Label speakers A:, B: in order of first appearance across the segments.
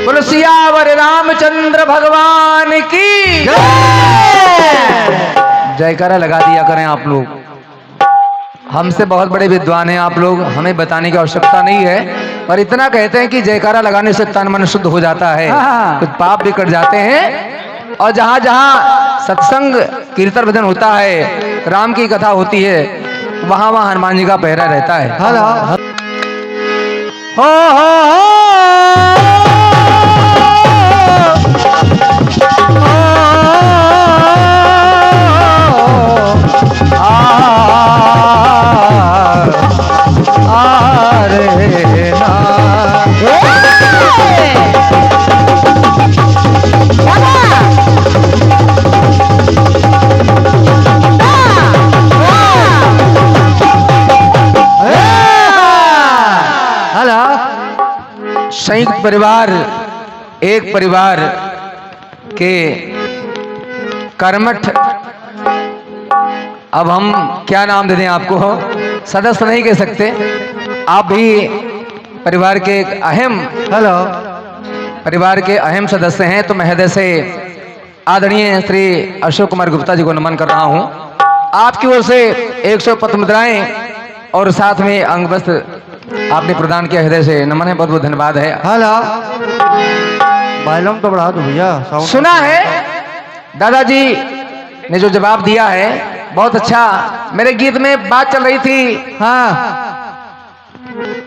A: बोलो सियावर रामचंद्र भगवान की जयकारा लगा दिया करें आप लोग। हमसे बहुत बड़े विद्वान हैं आप लोग, हमें बताने की आवश्यकता नहीं है, पर इतना कहते हैं कि जयकारा लगाने से तन मन शुद्ध हो जाता है, कुछ पाप भी कट जाते हैं। और जहाँ जहाँ सत्संग कीर्तन भजन होता है, राम की कथा होती है, वहाँ वहाँ हनुमान जी का पहरा रहता है। संयुक्त परिवार एक परिवार के कर्मठ, अब हम क्या नाम दे दें आपको, सदस्य नहीं कह सकते, आप भी परिवार के एक अहम परिवार के अहम सदस्य हैं, तो मैं हृदय से आदरणीय श्री अशोक कुमार गुप्ता जी को नमन कर रहा हूं। आपकी ओर से 100 पत्र मुद्राएं और साथ में अंग वस्त्र आपने प्रदान किया, हृदय से नमन है, बहुत बहुत धन्यवाद है।
B: वॉल्यूम तो बढ़ा दो भैया।
A: सुना है दादाजी ने जो जवाब दिया है बहुत अच्छा। मेरे गीत में बात चल रही थी,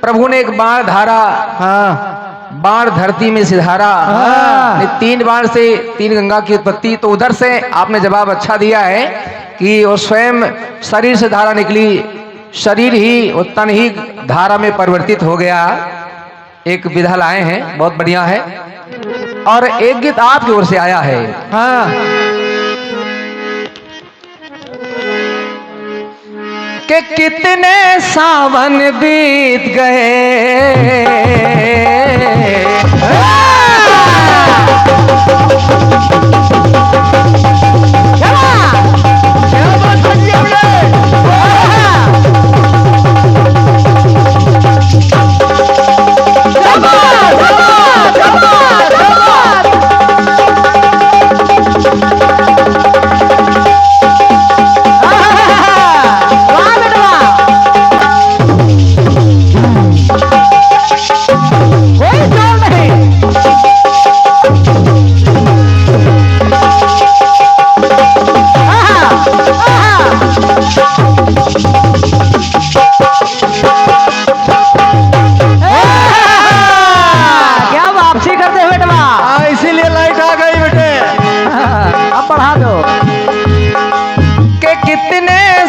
A: प्रभु ने एक बाण धारा, बाण धरती में सिधारा, 3 बाण से 3 गंगा की उत्पत्ति। तो उधर से आपने जवाब अच्छा दिया है कि वो स्वयं शरीर से धारा निकली, शरीर ही वो तन ही धारा में परिवर्तित हो गया। एक विधा लाए हैं, बहुत बढ़िया है। और एक गीत आपकी ओर से आया है, कि कितने सावन बीत गए,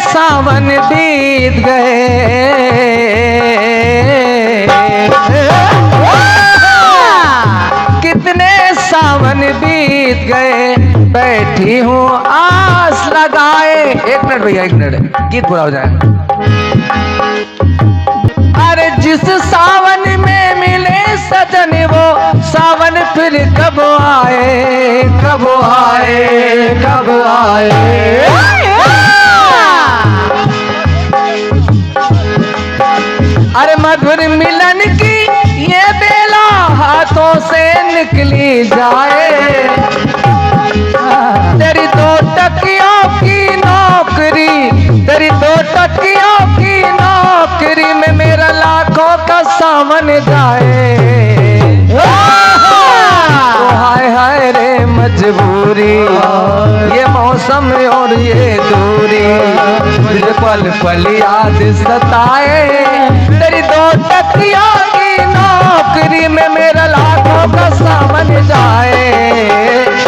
A: सावन बीत गए, कितने सावन बीत गए, बैठी हूँ आस लगाए। 1 मिनट भैया, 1 मिनट, गीत पूरा हो जाएगा। अरे जिस सावन में मिले सजन, वो सावन फिर कब आए, कब आए, कब आए। अरे मधुर मिलन की ये बेला हाथों से निकली जाए, तेरी 2 टकियों की नौकरी, तेरी 2 टकियों की नौकरी में मेरा लाखों का सावन जाए। हाय हाय रे मजबूरी, ये मौसम और ये दूरी, मुझे पल पल याद सताए, तेरी 2 टकियों की नौकरी में मेरा लाखों का सावन जाए।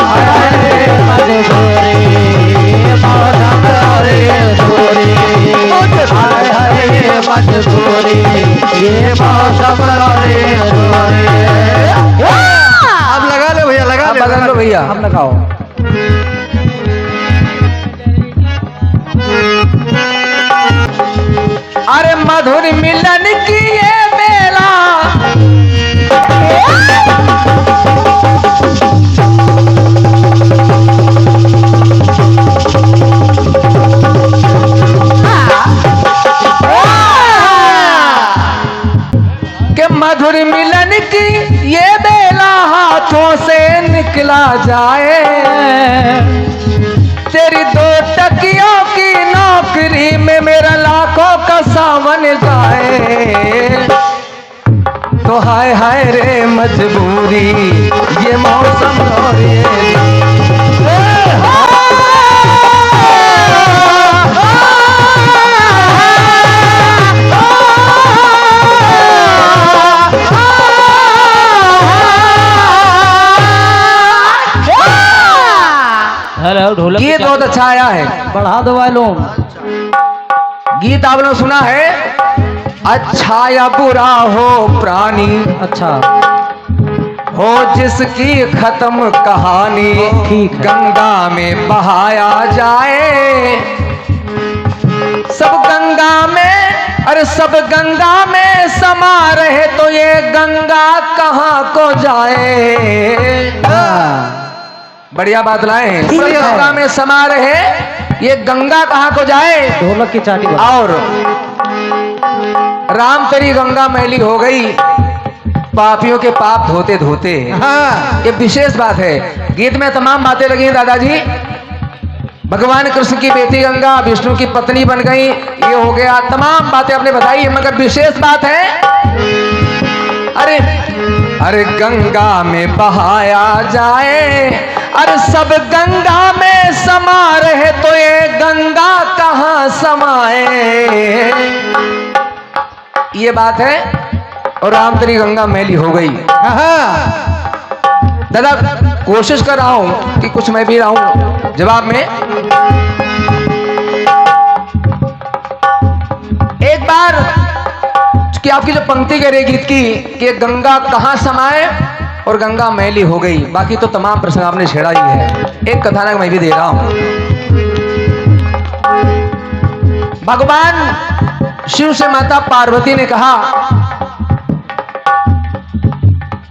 A: हाय रे मजबूरी, मौसम और ये दूरी, हाय हाय रे मजबूरी, ये मौसम और ये दूरी। लगा लो भैया, हम लगाओ। अरे मधुर मिलन की ये बेला, के मधुर मिलन की ये बेला हाथों से निकला जाए, तेरी 2 टकियों की नौकरी में मेरा लाखों का सावन जाए। तो हाय हाय रे मजबूरी, ये मौसम और ये गीत बहुत अच्छा आया है,
B: बढ़ा दो वालों।
A: गीत आपने सुना है, अच्छा या बुरा हो प्राणी,
B: अच्छा
A: हो जिसकी खत्म कहानी,
B: ठीक है।
A: गंगा में बहाया जाए, सब गंगा में, अरे सब गंगा में समा रहे तो ये गंगा कहाँ को जाए। बढ़िया बात लाए हैं, सब गंगा में समा रहे, ये गंगा कहाँ को जाए।
B: ढोलक की चाटी
A: और राम तेरी गंगा मैली हो गई, पापियों के पाप धोते धोते। हाँ, ये विशेष बात है। गीत में तमाम बातें लगी हैं दादाजी। भगवान कृष्ण की बेटी गंगा विष्णु की पत्नी बन गई, ये हो गया, तमाम बातें आपने बताई है, मगर विशेष बात है, अरे अरे गंगा में बहाया जाए, अरे सब गंगा में समा रहे तो ये गंगा कहाँ समाए। ये बात है। और राम तेरी गंगा मैली हो गई। दादा कोशिश कर रहा हूं कि कुछ मैं भी रहा हूं जवाब में। एक बार कि आपकी जो पंक्ति कह रही गीत की कि गंगा कहाँ समाए और गंगा मैली हो गई, बाकी तो तमाम प्रश्न आपने छेड़ा ही है। एक कथानक मैं भी दे रहा हूं। भगवान शिव से माता पार्वती ने कहा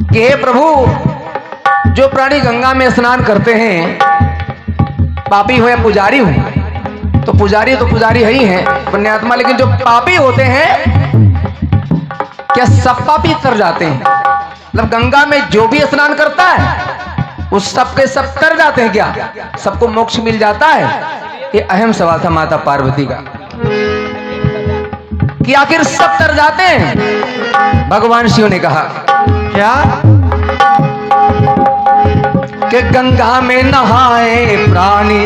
A: कि हे प्रभु, जो प्राणी गंगा में स्नान करते हैं, पापी हो या पुजारी हो, तो पुजारी है ही है, पुण्यात्मा, लेकिन जो पापी होते हैं, क्या सब पापी तर जाते हैं? मतलब गंगा में जो भी स्नान करता है उस सब के सब तर जाते हैं क्या? सबको मोक्ष मिल जाता है? ये अहम सवाल था माता पार्वती का कि आखिर सब तर जाते हैं। भगवान शिव ने कहा क्या कि गंगा में नहाए प्राणी,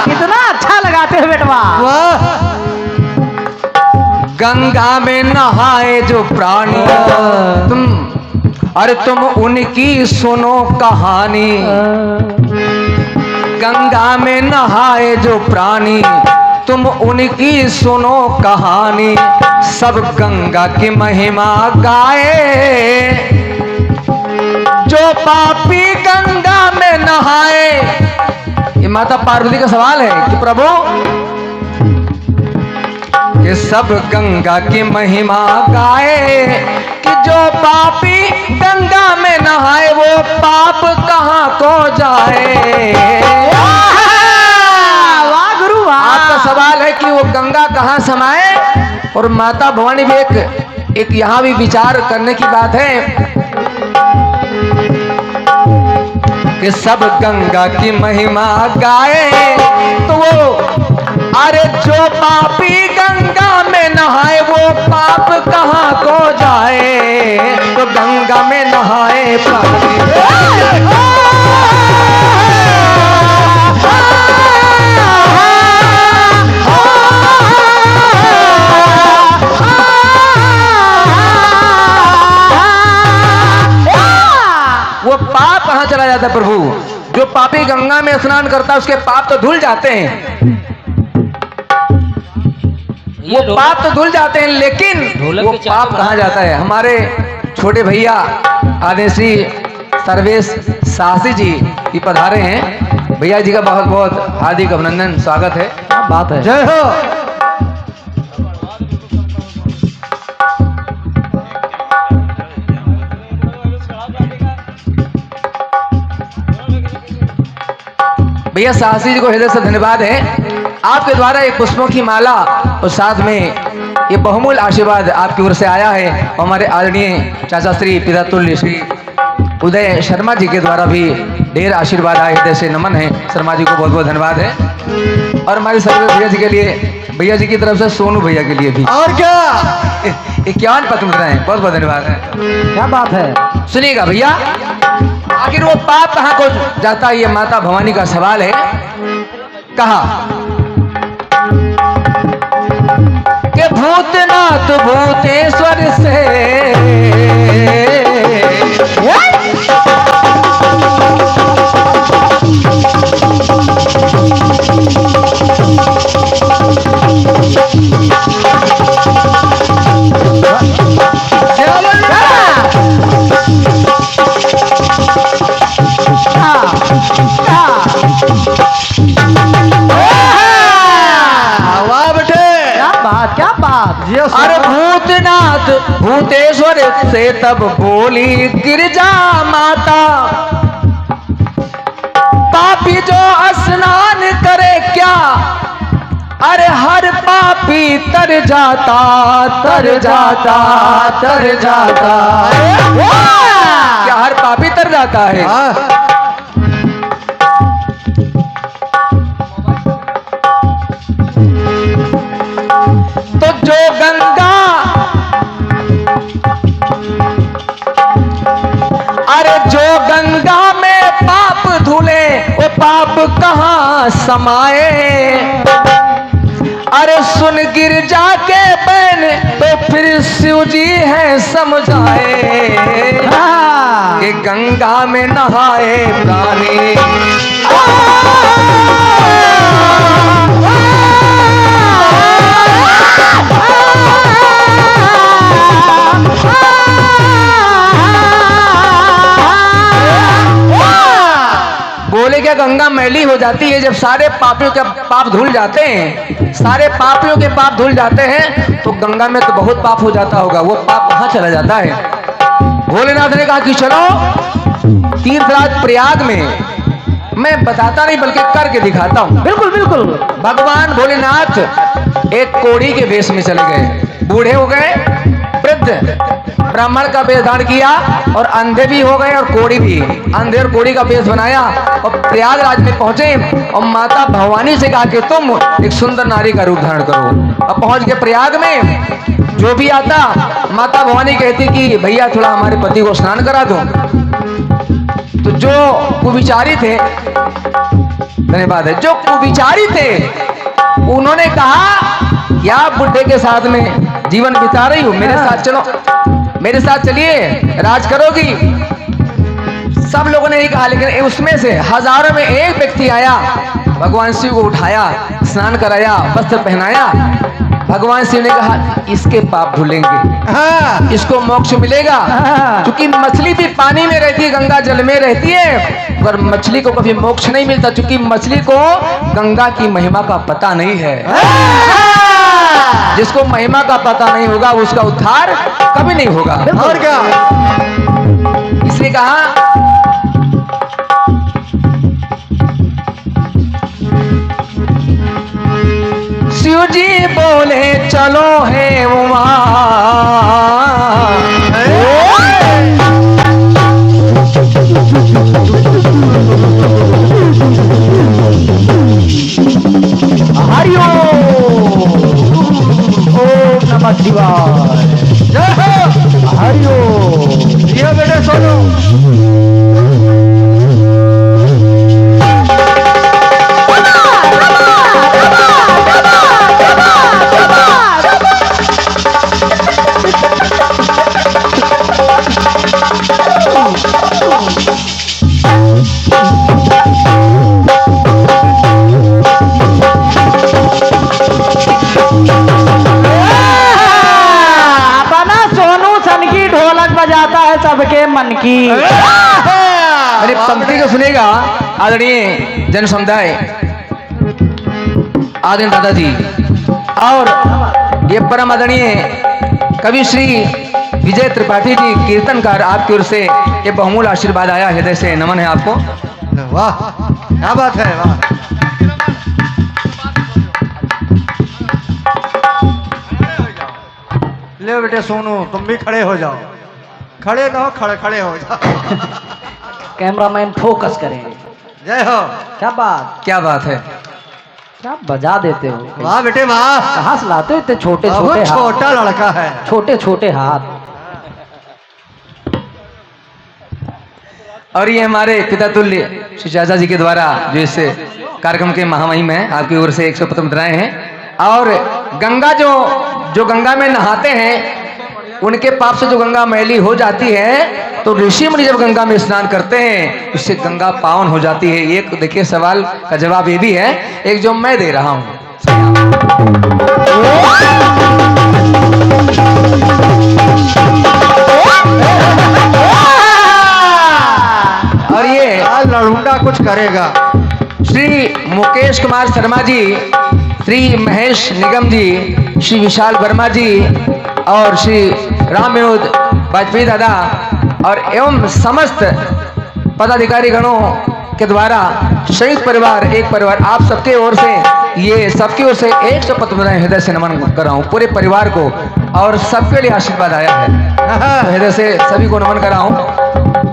B: कितना अच्छा लगाते हो बेटवा।
A: गंगा में नहाए जो प्राणी, तुम उनकी सुनो कहानी। गंगा में नहाए जो प्राणी, तुम उनकी सुनो कहानी। सब गंगा की महिमा गाए, जो पापी गंगा में नहाए। ये माता पार्वती का सवाल है कि प्रभु, कि सब गंगा की महिमा गाए, कि जो पापी गंगा में नहाए वो पाप कहाँ को जाए।
B: वाह गुरु वाह।
A: आपका सवाल है कि वो गंगा कहाँ समाए, और माता भवानी भी एक यहाँ भी विचार करने की बात है कि सब गंगा की महिमा गाए, तो वो अरे जो पापी गंगा में नहाए वो पाप कहाँ को जाए। तो गंगा में नहाए पापी, वो पाप कहाँ चला जाता है प्रभु? जो पापी गंगा में स्नान करता है उसके पाप तो धुल जाते हैं, वो पाप तो धुल जाते हैं, लेकिन वो पाप कहाँ जाता है? हमारे छोटे भैया आदेशी सर्वेश साहसी जी की पधारे हैं। भैया जी का बहुत बहुत हार्दिक अभिनंदन, स्वागत है।
B: क्या बात है।
C: जय हो।
A: भैया साहसी जी को हृदय से धन्यवाद है। आपके द्वारा एक पुष्पों की माला और साथ में ये बहुमूल्य आशीर्वाद आपकी ओर से आया है। हमारे आदरणीय चाचा श्री पिता तुल्य श्री उदय शर्मा जी के द्वारा भी ढेर आशीर्वाद आए, हृदय से नमन है। शर्मा जी को बहुत बहुत धन्यवाद है। और हमारे सर्वे भैया जी के लिए, भैया जी की तरफ से सोनू भैया के लिए भी
C: और क्या
A: 51 पत्र मिल रहे हैं, बहुत बहुत धन्यवाद है।
B: क्या बात है।
A: सुनिएगा भैया, आखिर वो पाप कहाँ को जाता है, ये माता भवानी का सवाल है। कहा कि भूतनाथ भूतेश्वर से
B: क्या बात।
A: अरे भूतनाथ भूतेश्वर से तब बोली गिरजा माता, पापी जो स्नान करे क्या, अरे हर पापी तर जाता तर जाता तर जाता। क्या हर पापी तर जाता है? तो जो गंगा, अरे जो गंगा में पाप धुले वो पाप कहाँ समाए। अरे सुन गिरजा के बैन तो फिर शिव जी है समझाए कि गंगा में नहाए प्राणी। बोले क्या गंगा मैली हो जाती है जब सारे पापियों के पाप धुल जाते हैं, सारे पापियों के पाप धुल जाते हैं तो गंगा में तो बहुत पाप हो जाता होगा, वो पाप कहाँ चला जाता है। भोलेनाथ ने कहा कि चलो तीर्थराज प्रयाग में, मैं बताता नहीं बल्कि करके दिखाता हूँ।
B: बिल्कुल बिल्कुल।
A: भगवान भोलेनाथ एक कोड़ी के वेश में चले गए, बूढ़े हो गए, वृद्ध, ब्राह्मण का वेश धारण किया और अंधे भी हो गए और कोड़ी भी, अंधे और कोड़ी का वेश बनाया और प्रयागराज में पहुंचे और माता भवानी से कहा कि तुम एक सुंदर नारी का रूप धारण करो। अब पहुंच गए प्रयाग में, जो भी आता माता भवानी कहती कि भैया थोड़ा हमारे पति को स्नान करा दो। तो जो कुविचारी थे, धन्यवाद है, जो कुविचारी थे उन्होंने कहा या बुढ़े के साथ में जीवन बिता रही हूं, मेरे साथ चलो, मेरे साथ चलिए, राज करोगी। सब लोगों ने ही कहा, लेकिन उसमें से हजारों में एक व्यक्ति आया, भगवान शिव को उठाया, स्नान कराया, वस्त्र पहनाया। भगवान शिव ने कहा इसके पाप धुलेंगे, इसको मोक्ष मिलेगा। क्योंकि मछली भी पानी में रहती है, गंगा जल में रहती है, पर मछली को कभी मोक्ष नहीं मिलता, क्योंकि मछली को गंगा की महिमा का पता नहीं है। जिसको महिमा का पता नहीं होगा उसका उद्धार कभी नहीं होगा।
C: और क्या,
A: इसलिए कहा शिव जी बोले चलो है उमा,
B: नमः शिवाय।
C: जय हो।
B: हरिओम।
C: ये बेटे सोनू।
B: सबके मन की।
A: मेरी पंक्ति को सुनेगा आदरणीय जन समुदाय, आदरणीय दादाजी और ये परम आदरणीय कवि श्री विजय त्रिपाठी जी कीर्तनकार, आपकी ओर से ये बहुमूल्य आशीर्वाद आया, हृदय से नमन है आपको।
C: वाह, क्या बात है, वाह। ले बेटे सोनू, तुम भी खड़े हो जाओ। खड़े ना हो, खड़े खड़े हो जाओ।
B: कैमरामैन फोकस करें।
C: जय हो।
B: क्या बात,
A: क्या बात है,
B: क्या बजा देते हो।
C: वाह बेटे वाह,
B: कहाँ से लाते हो इतने छोटे
C: बहुत
B: छोटे हाथ,
C: छोटा लड़का है।
B: छोटे छोटे हाथ।
A: और ये हमारे पिता तुल्य श्री चाचा जी के द्वारा जो इस कार्यक्रम के महामहिम हैं, आपकी ओर से 100 मुद्राएं हैं। और गंगा जो गंगा में नहाते हैं, उनके पाप से जो गंगा मैली हो जाती है, तो ऋषि मुनि जब गंगा में स्नान करते हैं, उससे गंगा पावन हो जाती है। एक देखिए सवाल का जवाब ये भी है, एक जो मैं दे रहा हूं। और ये
C: लड़ूंगा कुछ करेगा।
A: श्री मुकेश कुमार शर्मा जी, श्री महेश निगम जी, श्री विशाल वर्मा जी और श्री राम विनोद वाजपेयी दादा और एवं समस्त पदाधिकारी गणों के द्वारा संयुक्त परिवार, एक परिवार, आप सबके ओर से, ये सबकी ओर से 100 मुद्राएं हृदय से नमन कर रहा हूँ पूरे परिवार को, और सबके लिए आशीर्वाद आया है, तो हृदय से सभी को नमन कर रहा हूँ,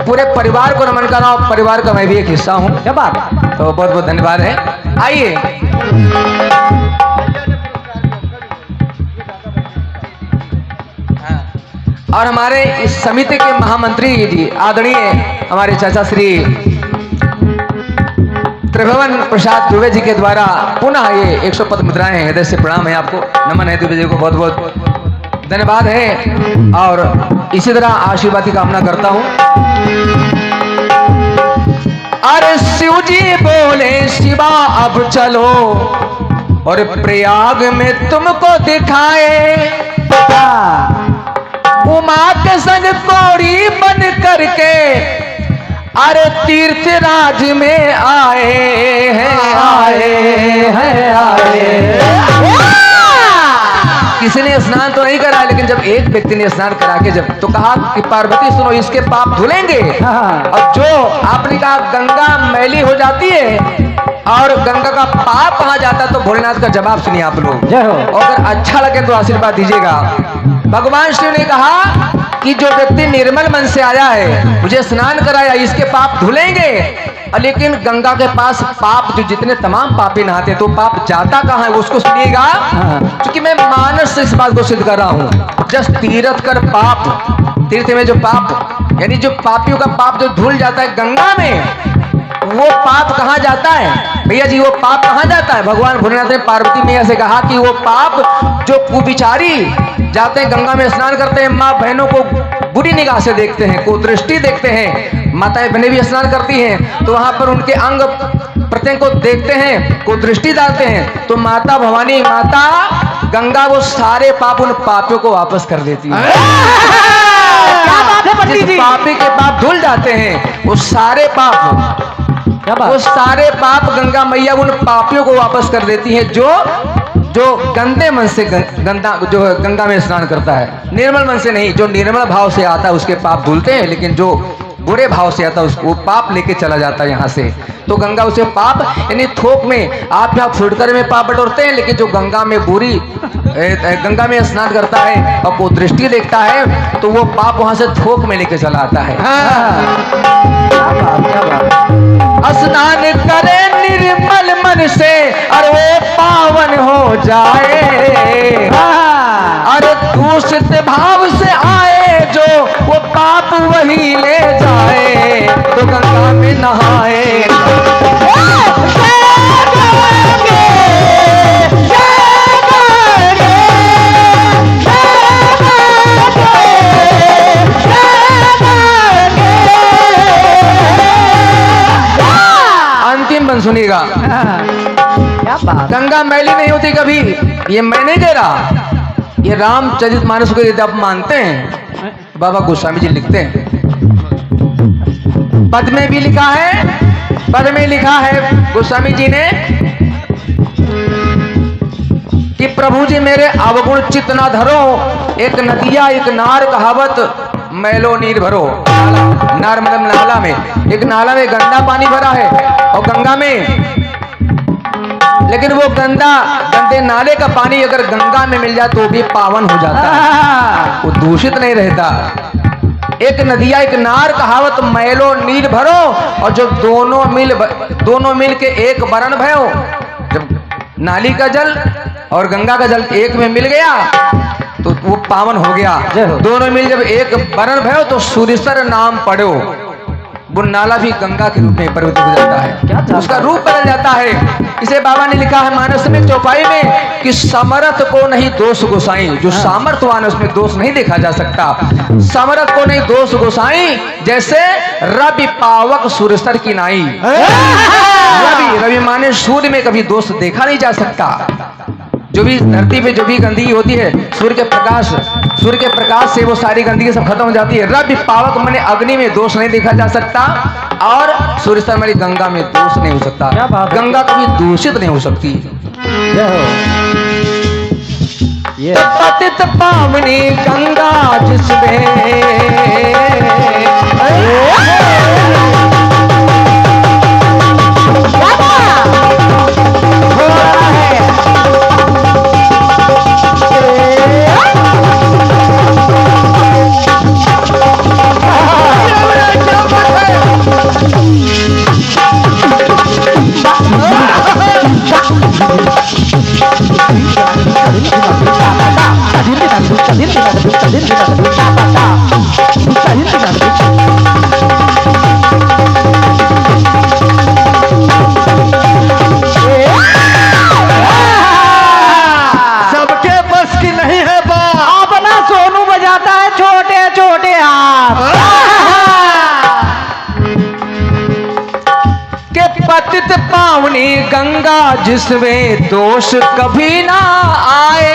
A: पूरे परिवार को नमन कर रहा हूँ। परिवार का मैं भी एक हिस्सा हूँ।
B: क्या बात,
A: तो बहुत बहुत धन्यवाद है। आइए और हमारे इस समिति के महामंत्री जी आदरणीय हमारे चाचा श्री त्रिभुवन प्रसाद दुबे जी के द्वारा पुनः ये 100 मुद्राएं, हृदय से प्रणाम है आपको, नमन है दुबे जी को, बहुत बहुत धन्यवाद है। और इसी तरह आशीर्वाद की कामना करता हूं। अरे शिव जी बोले शिवा अब चलो और प्रयाग में तुमको दिखाए, उमा के संग कौड़ी बन करके अरे तीर्थ राज में आए हैं, आए हैं, आए। किसी ने स्नान तो नहीं करा, लेकिन जब एक व्यक्ति ने स्नान करा के जब तो कहा कि पार्वती सुनो, इसके पाप धुलेंगे। और जो आपने कहा गंगा मैली हो जाती है और गंगा का पाप कहाँ जाता, तो भोलेनाथ का जवाब सुनिए आप लोग, और अगर अच्छा लगे तो आशीर्वाद दीजिएगा। भगवान शिव ने कहा कि जो व्यक्ति निर्मल मन से आया है, मुझे स्नान कराया, इसके पाप धुलेंगे। लेकिन गंगा के पास पाप, जो जितने तमाम पापी नहाते, तो पाप जाता कहाँ है, उसको सुनिएगा, क्योंकि मैं मानस से इस बात को सिद्ध कर रहा हूँ। जस्ट तीर्थ कर पाप, तीर्थ में जो पाप, यानी जो पापियों का पाप जो धुल जाता है गंगा में, वो पाप कहाँ जाता है भैया जी, वो पाप कहाँ जाता है। भगवान भोलेनाथ ने पार्वती मैया से कहा कि वो पाप जो कुविचारी जाते हैं गंगा में स्नान करते हैं, माँ बहनों को बुरी निगाह से देखते हैं, को दृष्टि देखते हैं, माताएं बहनें भी स्नान करती हैं, तो वहां पर उनके अंग प्रत्यंग को देखते हैं, को दृष्टि डालते हैं, तो माता भवानी, माता गंगा वो सारे पाप उन पापियों को वापस कर देती है। जिस पापी के पाप धुल जाते हैं, वो सारे पाप गंगा मैया उन पापियों को वापस कर देती है, जो गंदे मन से जो गंगा में स्नान करता है, निर्मल मन से नहीं। जो निर्मल भाव से आता है उसके पाप धुलते हैं, लेकिन जो बुरे भाव से आता है उसको पाप लेके चला जाता है यहाँ से। तो गंगा उसे पाप, यानी थोक में आप यहाँ फुटकर में पाप बटोरते हैं, लेकिन जो गंगा में गंगा में स्नान करता है और वो दृष्टि देखता है, तो वो पाप वहां से थोक में लेके चला आता है। स्नान करे निर्मल मन से और वो पावन हो जाए, अरे दूषित भाव से आए जो वो पाप वही ले जाए, तो गंगा में नहाए। अंतिम बन सुनिएगा,
B: क्या बात,
A: गंगा मैली नहीं होती कभी, ये मैं नहीं कह रहा, ये रामचरितमानस को यदि आप मानते हैं, बाबा गोस्वामी जी लिखते हैं, पद में भी लिखा है, पद में लिखा है गोस्वामी जी ने कि प्रभु जी मेरे अवगुण चित्त ना धरो, एक नदिया एक नार कहावत मैलो नीर भरो। नार मतलब नाला में, एक नाला में गंदा पानी भरा है और गंगा में, लेकिन वो गंदे नाले का पानी अगर गंगा में मिल जाए तो भी पावन हो जाता है, वो दूषित नहीं रहता। एक नदिया एक नार कहावत मैलो नीर भरो, और जब दोनों मिल के एक बरन भयो, जब नाली का जल और गंगा का जल एक में मिल गया तो वो पावन हो गया। दोनों मिल जब एक बरन भयो तो सूर्यसर नाम पढ़ो, वो नाला भी गंगा के रूप में परिवर्तित हो जाता है, उसका रूप बदल जाता है। इसे बाबा ने लिखा है मानस में चौपाई में कि समर्थ को नहीं दोष गोसाई, जो सामर्थ्यवान है उसमें दोष नहीं देखा जा सकता। समर्थ को नहीं दोष गोसाई, जैसे रवि पावक सूर्यसर की नाई। रवि माने सूर्य में कभी दोष देखा नहीं जा सकता। जो भी धरती पे जो भी गंदगी होती है, सूर्य के प्रकाश से वो सारी गंदगी सब खत्म हो जाती है। रवि पावक माने अग्नि में दोष नहीं देखा जा सकता, और सूर्यसर माने गंगा में दोष नहीं हो सकता। गंगा कभी दूषित नहीं हो सकती। पतित पावनी गंगा जिसमें पतित पावनी गंगा जिसमें दोष कभी ना आए,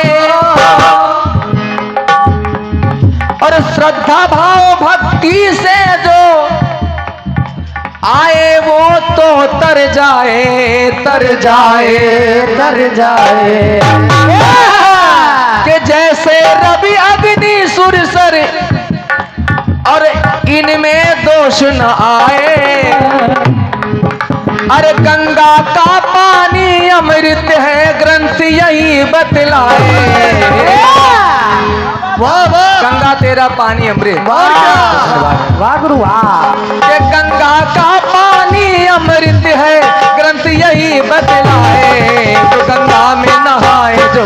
A: और श्रद्धा भाव भक्ति से जो आए वो तो तर जाए कि जैसे रवि अग्नि सूर्यसर, और इनमें दोष न आए। अरे गंगा का पानी अमृत है, ग्रंथ यही बतलाए। गंगा तेरा पानी अमृत, वाह गुरु वाह। गंगा का पानी अमृत है, ग्रंथ यही बतलाए। जो गंगा में नहाए जो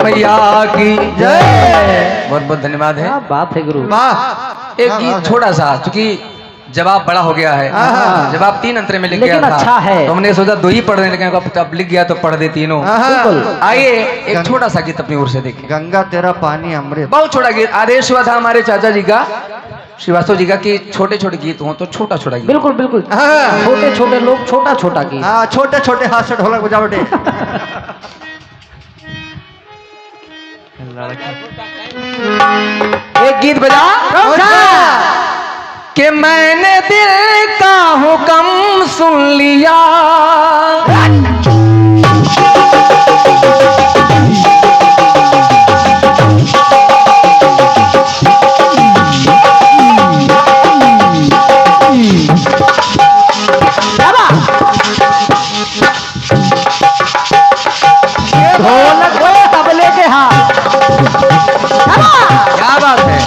A: मैया की जय। बहुत बहुत धन्यवाद है।
B: बात है गुरु।
A: एक गीत छोटा सा, क्योंकि जवाब बड़ा हो गया है। जवाब 3 अंतरे में लिख गया था,
B: अच्छा है।
A: तो हमने सोचा 2 ही पढ़ने लगे, अब लिख गया तो पढ़ दे तीनों। आइए एक छोटा सा गीत अपनी ओर से देखिए।
C: गंगा तेरा पानी अमृत,
A: बहुत छोटा गीत। आदेश हुआ था हमारे चाचा जी का, श्रीवास्तव जी का, कि छोटे छोटे गीत हो तो छोटा छोटा गीत।
B: बिल्कुल बिल्कुल, छोटे छोटे लोग छोटा छोटा गीत।
C: छोटे छोटे हाथ से ढोलक बजाओ बेटे।
A: एक गीत बजा कि मैंने दिल का हुक्म सुन लिया,
B: ढोलक तबले के हाथ।
A: क्या बात है।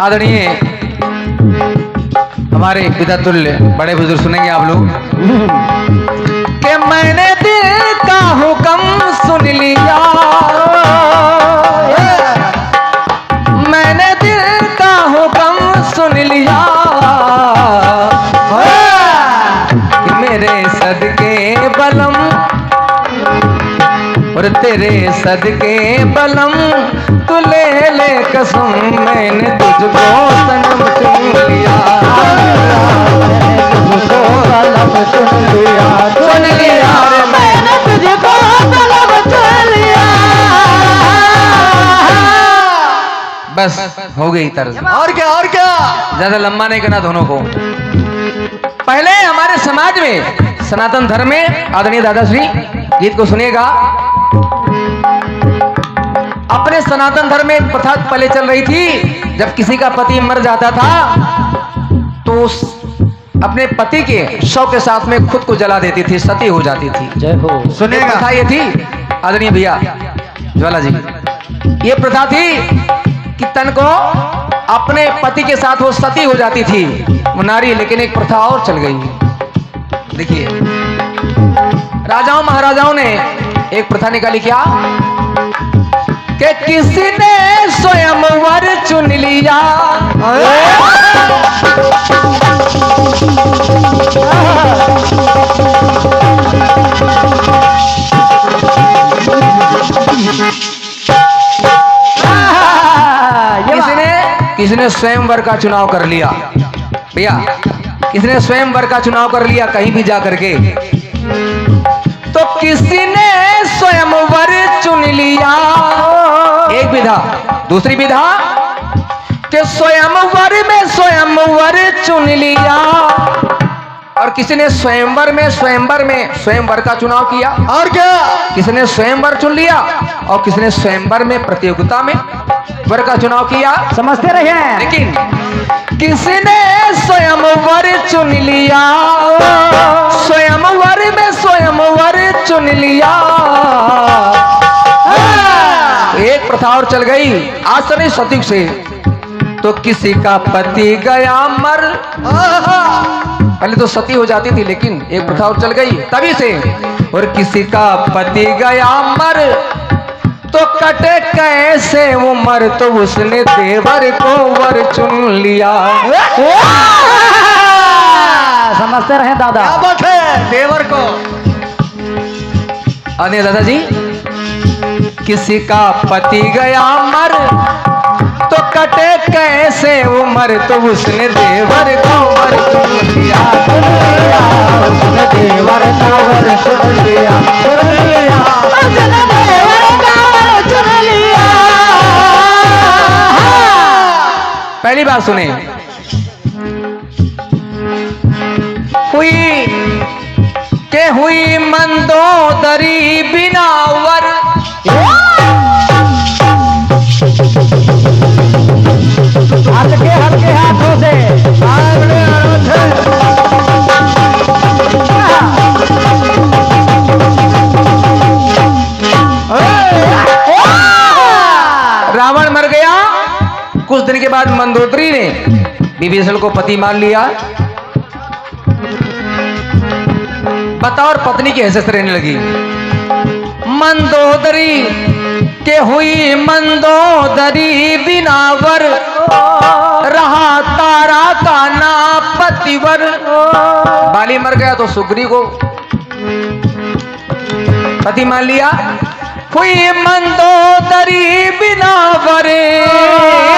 A: आदरणीय हमारे पितातुल्य बड़े बुजुर्ग सुनेंगे आप लोग कि मैंने दिल का हुक्म सुन लिया, मैंने दिल का हुक्म सुन लिया कि मेरे सदके बलम और तेरे सदके बलम तू ले ले कसम, मैंने तुझको सनम चुन लिया, तुझको सनम चुन लिया, चुन लिया रे मैंने तुझको सनम चुन लिया। बस हो गई तर्ज,
C: और क्या और क्या।
A: ज्यादा लंबा नहीं करना दोनों को। पहले हमारे समाज में सनातन धर्म में आदरणीय दादाश्री गीत को सुनिएगा। अपने सनातन धर्म में एक प्रथा पहले चल रही थी, जब किसी का पति मर जाता था तो अपने पति के शव के साथ में खुद को जला देती थी, सती हो जाती थी।
B: जय हो।
C: सुनिएगा।
A: प्रथा ये थी आदरणीय भैया ज्वाला जी, ये प्रथा थी कि तन को अपने पति के साथ वो सती हो जाती थी वो नारी, लेकिन एक प्रथा और चल गई। देखिए राजाओं महाराजाओं ने एक प्रथा निकाली, क्या कि किसी ने स्वयंवर चुन लिया, किसी ने स्वयंवर का चुनाव कर लिया। भैया किसी ने स्वयंवर का चुनाव कर लिया कहीं भी जा करके, तो किसी ने स्वयंवर चुन लिया। एक विधा, दूसरी विधा कि स्वयंवर में स्वयंवर चुन लिया, और किसी ने स्वयंवर में स्वयंवर का चुनाव किया,
C: और क्या।
A: किसी ने स्वयंवर चुन लिया और किसी ने स्वयंवर में प्रतियोगिता में वर का चुनाव किया।
B: समझते रहिए।
A: लेकिन किसी ने स्वयंवर चुन लिया, स्वयंवर में स्वयंवर चुन लिया। एक प्रथा और चल गई आज से नहीं सतयुग से, तो किसी का पति गया मर, पहले तो सती हो जाती थी लेकिन एक प्रथा और चल गई तभी से, और किसी का पति गया मर तो कटे कैसे वो मर, तो उसने देवर को वर चुन लिया।
B: समझते रहे दादा।
C: क्या बात है। देवर को
A: आने दादाजी, किसी का पति गया मर तो कटे कैसे वो मर, तो उसने देवर को वर चुन लिया, उसने देवर का वर चुन लिया, चुन लिया, उसने देवर का वर चुन लिया। पहली बात सुने, हुई मंदोदरी बिना वर,
B: हल्के हल्के हाथों से
A: रावण मर गया। कुछ दिन के बाद मंदोदरी ने विभीषण को पति मान लिया। बताओ, और पत्नी की हैसियत रहने लगी। मंदोदरी के हुई मंदोदरी बिनावर, रहा तारा का ना पतिवर। बाली मर गया तो सुग्रीव को पति मान लिया। हुई मंदोदरी बिनावर,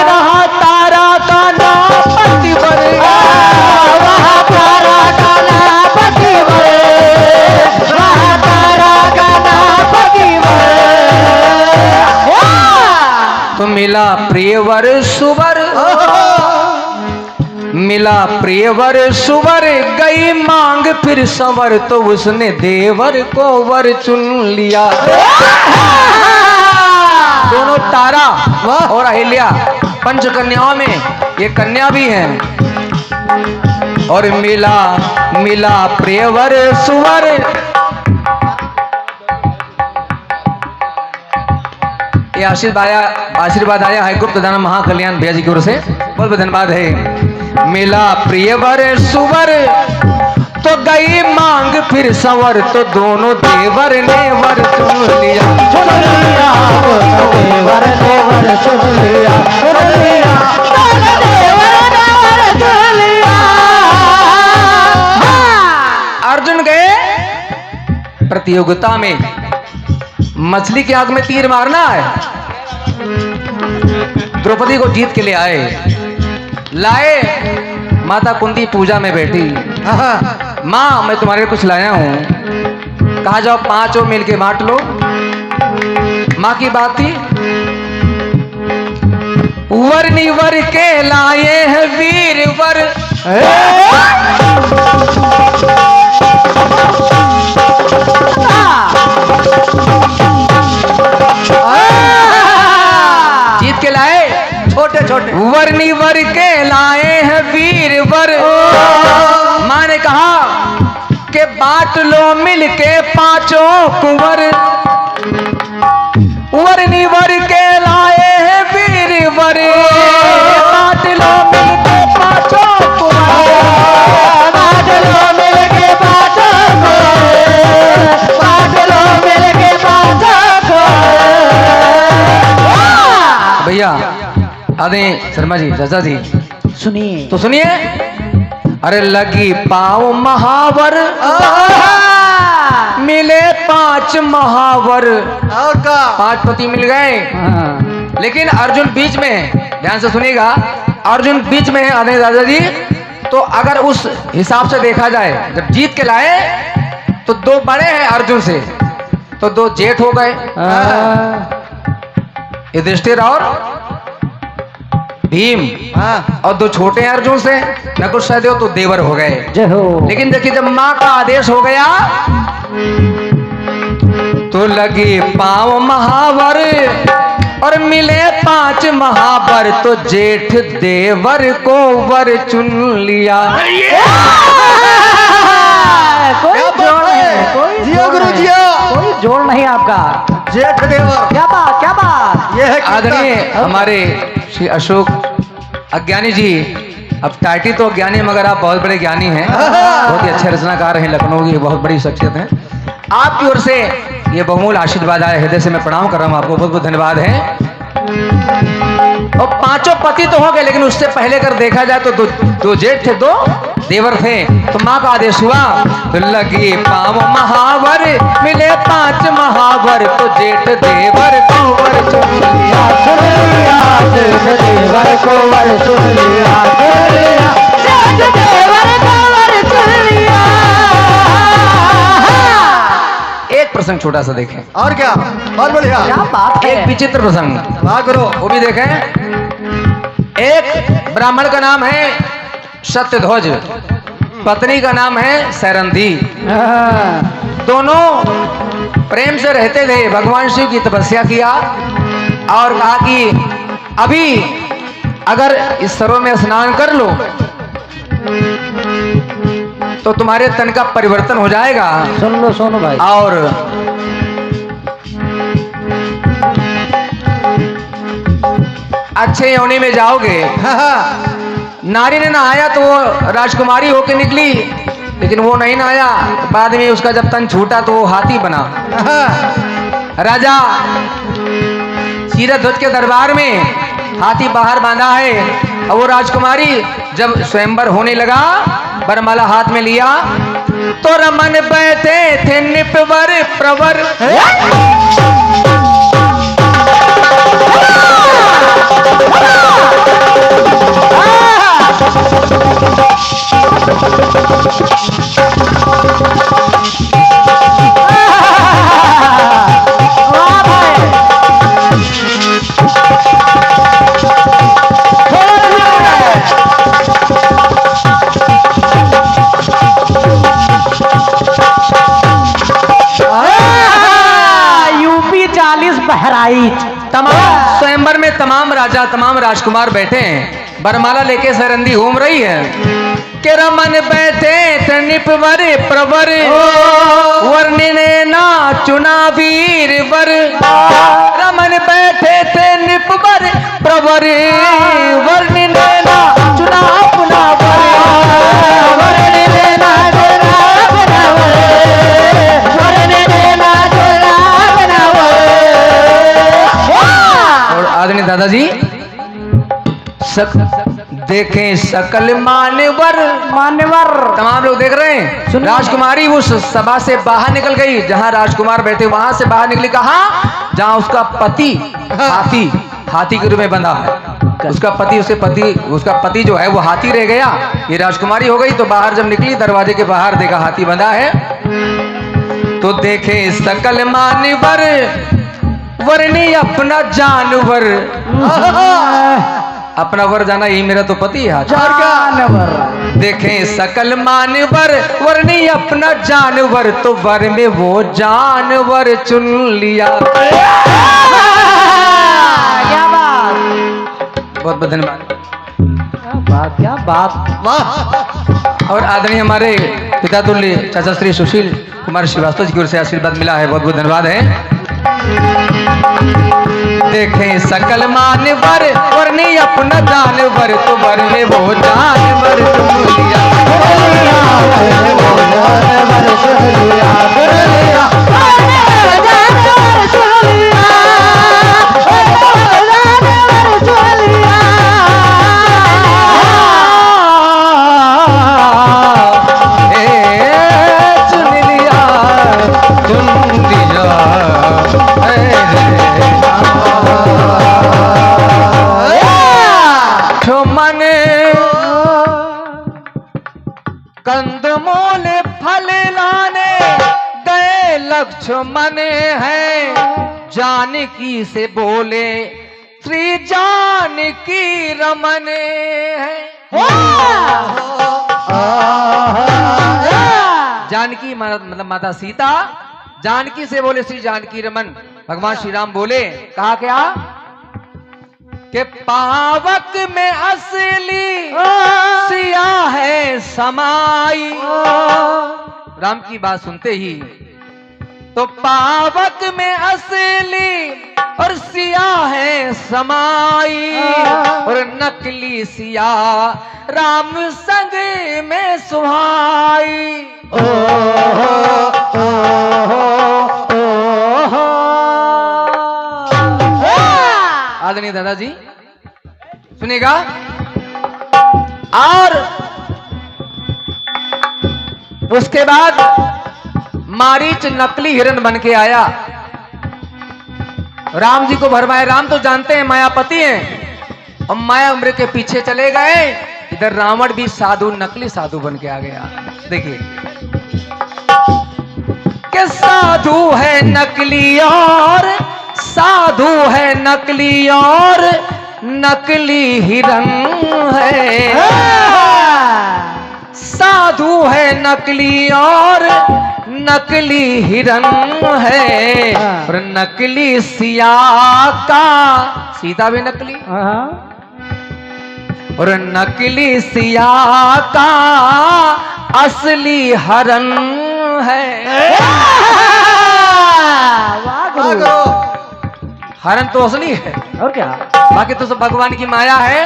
A: रहा तारा का ना पतिवर, रहा तारा का ना पतिवर, रहा तारा का ना पतिवर। तो मिला प्रियवर सुवर, मिला प्रियवर सुवर, गई मांग फिर संवर, तो उसने देवर को वर चुन लिया। दोनों तारा और अहिल्या पंच कन्याओं में ये कन्या भी है। और मिला मिला प्रियवर सुवर, ये आशीर्वाद आया है गुप्त दान महाकल्याण भैया जी की ओर से, बहुत बहुत धन्यवाद है। मिला प्रिय वर सुवर तो गई मांग फिर संवर, तो दोनों देवर ने वर चुन लिया।
B: देवर देवर सुन लिया, सुन लिया, देवर देवर सुन लिया।
A: अर्जुन गए प्रतियोगिता में, मछली की आंख में तीर मारना है। द्रौपदी को जीत के लिए आए, लाए माता कुंती पूजा में बैठी। माँ मैं तुम्हारे लिए कुछ लाया हूं। कहा जाओ पांचों मिल के बांट लो। माँ की बात थी। वर निवर के लाए हैं वीर वर, जीत के लाए
C: छोटे छोटे
A: वर निवर के लाए हैं वीर वर। माँ ने कहा कि बांट लो मिल के पांचों कुंवर। वर निवर के लाए हैं वीर वर, बांट लो मिल के पांचों कुंवर।
B: बांट लो मिल के पांचों कुंवर, बांट लो मिल के पांचों कुंवर।
A: भैया आदे शर्मा जी, चाचा जी
B: सुनिए
A: तो सुनिए। अरे लगी पाँव महावर, मिले पांच महावर।
C: और का
A: 5 पति मिल गए, लेकिन अर्जुन बीच में है। ध्यान से सुनिएगा, अर्जुन बीच में है आदरणीय दादा जी। तो अगर उस हिसाब से देखा जाए, जब जीत के लाए तो 2 बड़े हैं अर्जुन से, तो 2 जेठ हो गए, युधिष्ठिर और भीम। और 2 छोटे हैं अर्जुन से, नकुल सहदेव, तो देवर हो गए।
B: जय हो।
A: लेकिन देखिए जब मां का आदेश हो गया तो लगी पाँव महावर और मिले 5 महावर, तो जेठ देवर को वर चुन लिया।
B: कोई जोड़ नहीं, कोई
C: जियो
B: जोड़
C: गुरु
B: नहीं,
C: जियो।
B: कोई जोड़ नहीं आपका।
C: जेठ देवर,
B: क्या बात, क्या बात।
C: ये है कीर्तन।
A: आदरणीय हमारे श्री अशोक अज्ञानी जी, अब टाइटी तो अज्ञानी मगर आप बहुत बड़े ज्ञानी हैं, बहुत ही अच्छे रचनाकार हैं, लखनऊ की बहुत बड़ी शख्सियत हैं। आपकी ओर से ये बहुमूल्य आशीर्वाद आया, हृदय से मैं प्रणाम कर रहा हूँ आपको, बहुत बहुत धन्यवाद है। और 5 पति तो हो गए, लेकिन उससे पहले अगर देखा जाए तो 2 जेठ थे, 2 देवर थे। तो माँ का आदेश हुआ, तो लगी पाँव महावर मिले 5 महावर, तो जेठ देवर को वर चुन लिया।
B: सुन लिया, जेठ देवर को वर चुन लिया, सुन लिया, जेठ देवर को वर चुन लिया।
A: एक प्रसंग छोटा सा देखें,
C: और क्या, बहुत बढ़िया।
B: क्या बात है।
A: एक विचित्र प्रसंग,
C: वाह गुरु।
A: वो भी देखें। एक ब्राह्मण का नाम है सत्यध्वज, पत्नी का नाम है सैरंधी। दोनों प्रेम से रहते थे। भगवान शिव की तपस्या किया और कहा कि अभी अगर इस सरोवर में स्नान कर लो तो तुम्हारे तन का परिवर्तन हो जाएगा
B: सुन लो सोनू भाई।
A: और अच्छे योनि में जाओगे। नारी ने नहाया तो वो राजकुमारी होके निकली, लेकिन वो नहीं नहाया। बाद में उसका जब तन छूटा तो वो हाथी बना। राजा सीरध्वज के दरबार में हाथी बाहर बांधा है, और वो राजकुमारी जब स्वयंवर होने लगा, वरमाला हाथ में लिया तो रमन बैठे थे निपवर प्रवर।
B: यूपी 40 बहराइच।
A: तमाम स्वयंवर में तमाम राजा तमाम राजकुमार बैठे हैं, बरमाला लेके सरंदी घूम रही है। के रमन बैठे थे निपवर प्रवर वर्णिने ना चुना वीर वर। रमन बैठे थे निपवर प्रवर वर्णिने ना चुना अपना वर। वर्णिने ना चुना अपना वर। वर्णिने ना चुना अपना वर। और आदरणीय दादाजी देखें सकल मान्यवर। मान्यवर तमाम लोग देख रहे हैं। राजकुमारी उस सभा से बाहर निकल गई जहां राजकुमार बैठे, वहां से बाहर निकली कहा जहां उसका पति हाथी के रूप में बंधा है। उसका पति जो है वो हाथी रह गया। ये राजकुमारी हो गई तो बाहर जब निकली दरवाजे के बाहर देखा हाथी बंधा है। तो देखे सकल मान्यवर वरनी अपना जानवर। अपना वर जाना यही मेरा तो पति है जानवर। देखें सकल मानवर वरनी अपना जानवर तो वर में वो जानवर चुन लिया। क्या बात, बहुत बहुत धन्यवाद। क्या बात वाह। और आदरणीय हमारे पिता तुल्य चाचा श्री सुशील कुमार श्रीवास्तव जी की ओर से आशीर्वाद मिला है, बहुत बहुत धन्यवाद है। देखें सकल मानवर वरनी अपना जानवर तो वर में वो जानवर चुन लिया। कंदमूल फल लाने गए लक्ष्मण है जानकी से बोले श्री जानकी रमन है। जानकी मतलब माता सीता जानकी से बोले श्री जानकी रमन। भगवान श्री राम बोले कहा क्या कि पावक में असली सिया है समाई। राम की बात सुनते ही तो पावक में असली और सिया है समाई और नकली सिया राम संग में सुहाई। आदरणीय दादाजी सुनिएगा। और उसके बाद मारीच नकली हिरण बन के आया, राम जी को भरमाए। राम तो जानते हैं मायापति हैं और माया अमृत के पीछे चले गए। इधर रावण भी साधु नकली साधु बन के आ गया। देखिए कि साधु है नकली और साधु है नकली और नकली हिरण है। साधु है नकली और नकली हिरण है और नकली सिया का सीता भी नकली और नकली सिया का असली हरण है। हरण तो असली है और क्या, बाकी तो सब भगवान की माया है।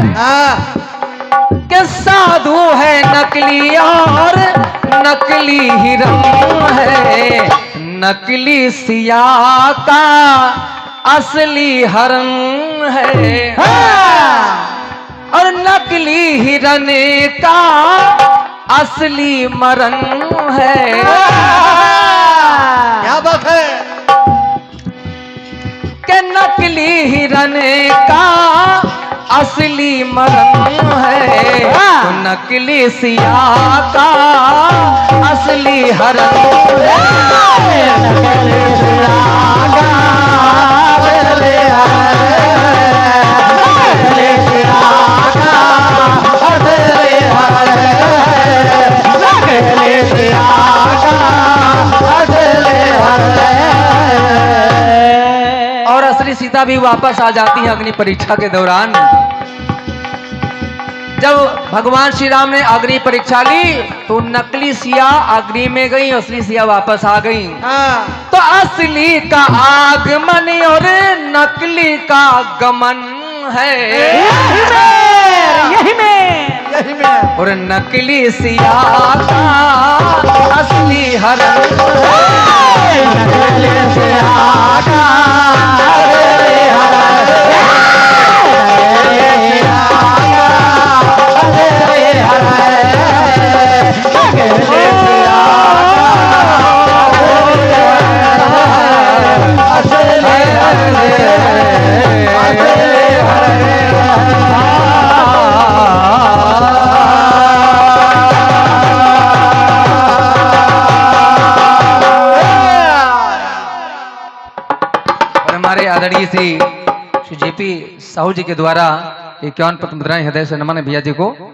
A: कि साधु है नकली और नकली हिरण है नकली सिया का असली हरण है और नकली हिरण का असली मरण है।
C: क्या बात है
A: कि नकली हिरण का असली मरण है तो नकली सिया का असली हरण है। नकली सिया का असली हरण है। नकली सिया का असली हरण है। नकली सिया का असली हरण है। और असली सीता भी वापस आ जाती है अग्नि परीक्षा के दौरान। जब भगवान श्री राम ने अग्नि परीक्षा ली तो नकली सिया अग्नि में गई, असली सिया वापस आ गई।
C: हाँ
A: तो असली का आगमन और नकली का गमन है,
B: यही में
C: यही में
A: और नकली सिया का असली हरण
B: नकली सिया का असली हरण, नकली सिया का असली हरण, नकली सिया का असली
A: हमारे आदरणीय श्री जेपी साहू जी के द्वारा 51 पत्र मुद्राएं हृदय से नमन है भैया जी को।